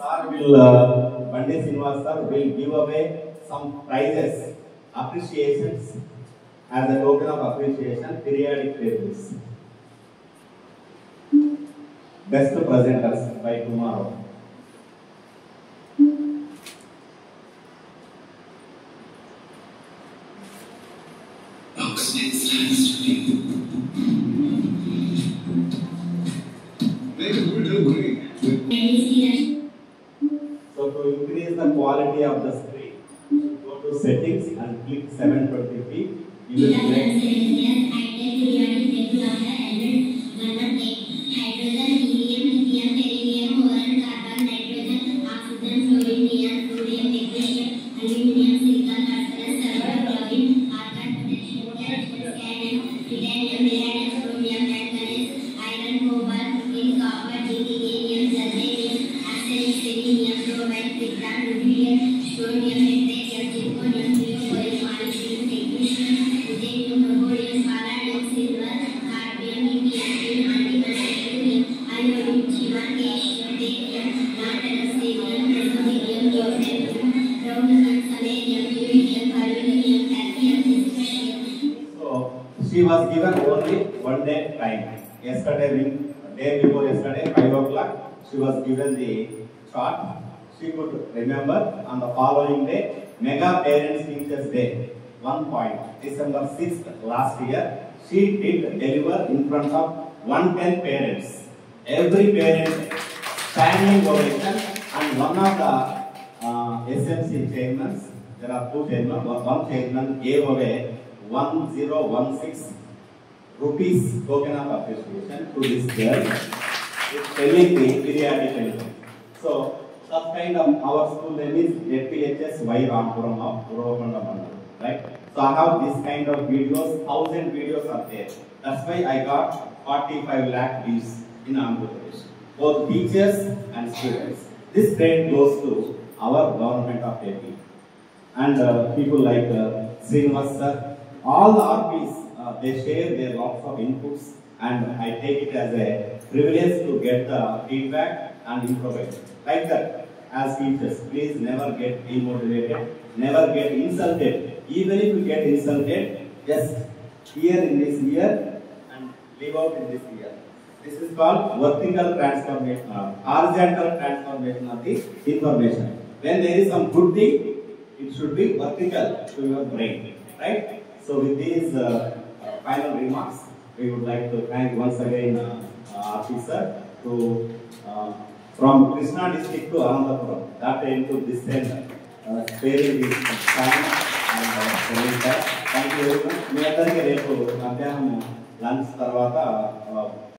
Bande Srinivas sir will give away some prizes, appreciations as a token of appreciation, periodic tables. Best presenters by tomorrow. So to increase the quality of the screen, go to settings and click 720p. You will get she was given only 1 day time. Day before yesterday, 5 o'clock, she was given the chart. She could remember on the following day, Mega Parents Teachers Day, 1 point, December 6th last year, she did deliver in front of 110 parents. Every parent standing ovation, and one of the SMC chairmen, there are two chairmen, one chairman gave away 1016 rupees token of appreciation to this girl with telling periodically. So, such kind of our school name is ZPHS Y Rampuram of Uravakanda Mandal, right? So I have this kind of videos, 1000 videos are there. That's why I got 45 lakh views in Andhra Pradesh. Both teachers and students. This grade goes to our government of AP. And people like Srinivas sir, all the RPs, they share their lots of inputs, and I take it as a privilege to get the feedback and improvise. Like that, as teachers, please never get demotivated, never get insulted. Even if you get insulted, just hear in this ear and leave out in this ear. This is called vertical transformation, horizontal transformation of the information. When there is some good thing, it should be vertical to your brain, right? So with these final remarks, we would like to thank once again officer to from Krishna district to Anandapuram, that into this center, sparing his time and thank you very much. మీ అందరికీ రేపు మధ్యాహ్నం lunch తర్వాత